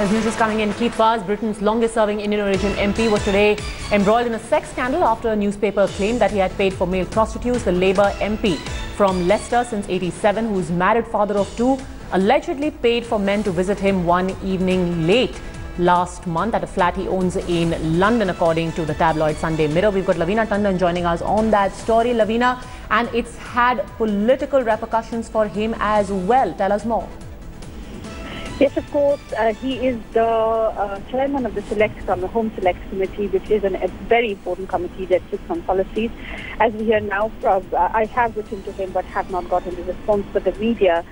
As news is coming in, Khabare, Britain's longest-serving Indian origin MP, was today embroiled in a sex scandal after a newspaper claimed that he had paid for male prostitutes. The Labour MP from Leicester since '87, who is married father of two, allegedly paid for men to visit him one evening late last month at a flat he owns in London, according to the tabloid Sunday Mirror. We've got Lavina Tandon joining us on that story. Lavina, and it's had political repercussions for him as well. Tell us more. Yes, of course. He is the chairman of the Home Select Committee, which is a very important committee that sits on policies. As we hear now, I have written to him but have not gotten a response. But the media,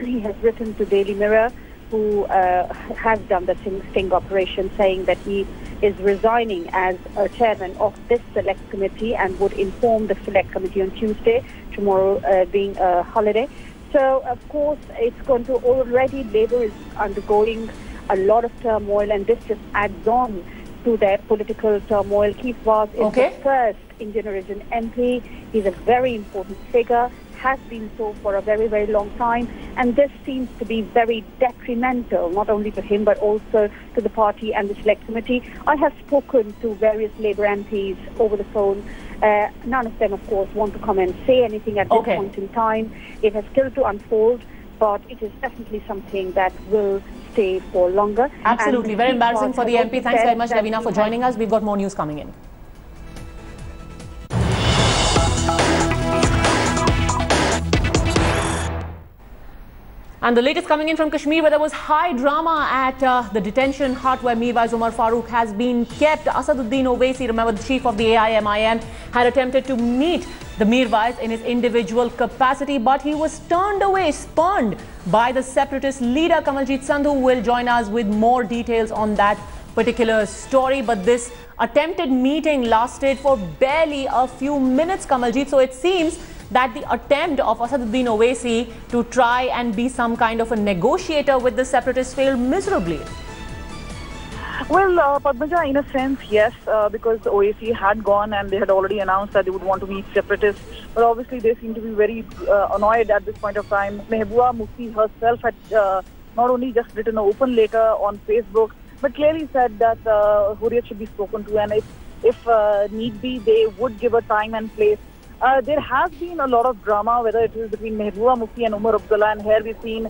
he has written to Daily Mirror, who has done the sting operation, saying that he is resigning as chairman of this select committee and would inform the select committee on Tuesday, tomorrow being a holiday. So, of course, it's going to already, Labour is undergoing a lot of turmoil, and this just adds on to their political turmoil. Khabare is the first Indian origin MP. He's a very important figure, has been so for a very, very long time, and this seems to be very detrimental, not only to him but also to the party and the select committee. I have spoken to various Labour MPs over the phone. None of them, of course, want to come and say anything at this point in time. It has still to unfold, but it is definitely something that will stay for longer. Absolutely. Very embarrassing for the MP. Thanks very much, Lavina, for joining us. We've got more news coming in. And the latest coming in from Kashmir, where there was high drama at the detention hut where Mirwais Umar Farooq has been kept. Asaduddin Owaisi, remember, the chief of the AIMIM, had attempted to meet the Mirwais in his individual capacity, but he was turned away, spurned by the separatist leader. Kamaljeet Sandhu will join us with more details on that particular story. But this attempted meeting lasted for barely a few minutes, Kamaljeet. So it seems that the attempt of Asaduddin Owaisi to try and be some kind of a negotiator with the separatists failed miserably. Well, Padmaja, in a sense, yes, because Owaisi had gone and they had already announced that they would want to meet separatists. But obviously, they seem to be very annoyed at this point of time. Mehbooba Mufti herself had not only just written an open letter on Facebook, but clearly said that Hurriyat should be spoken to, and if need be, they would give a time and place. There has been a lot of drama, whether it is between Mehbooba Mufti and Umar Abdullah, and here we've seen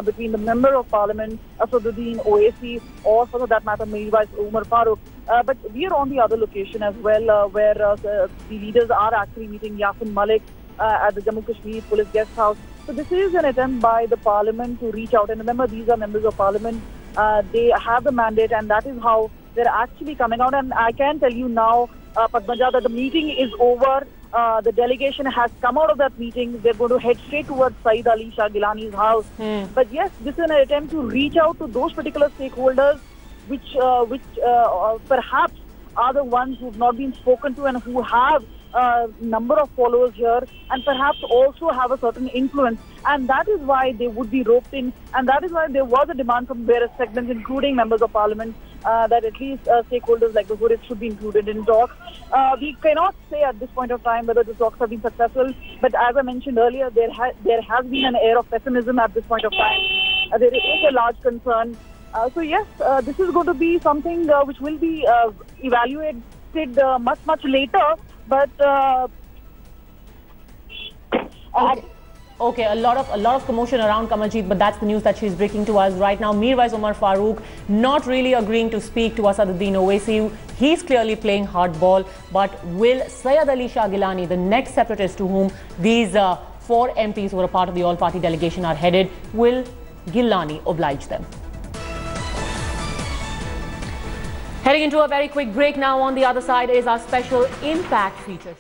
between the Member of Parliament, Asaduddin Owaisi, or for that matter, Mirwais Umar Farooq. But we are on the other location as well, where the leaders are actually meeting Yasin Malik at the Jammu Kashmir Police Guest House. So this is an attempt by the Parliament to reach out. And remember, these are members of Parliament. They have the mandate, and that is how they're actually coming out. And I can tell you now, Padmaja, that the meeting is over. The delegation has come out of that meeting. They're going to head straight towards Saeed Ali Shah Gilani's house. But yes, this is an attempt to reach out to those particular stakeholders which perhaps are the ones who've not been spoken to and who have a number of followers here and perhaps also have a certain influence. And that is why they would be roped in. And that is why there was a demand from various segments, including members of Parliament, that at least stakeholders like the Hurriyat should be included in talks. We cannot say at this point of time whether the talks have been successful, but as I mentioned earlier, there has been an air of pessimism at this point of time. There is a large concern. So yes, this is going to be something which will be evaluated much later, but Okay, a lot of commotion around Kamaljeet, but that's the news that she's breaking to us right now. Mirwais Umar Farooq not really agreeing to speak to Asaduddin Owaisi. He's clearly playing hardball, but will Saeed Ali Shah Gilani, the next separatist to whom these 4 MPs who are a part of the all-party delegation are headed, will Gilani oblige them? Heading into a very quick break now. On the other side is our special Impact feature.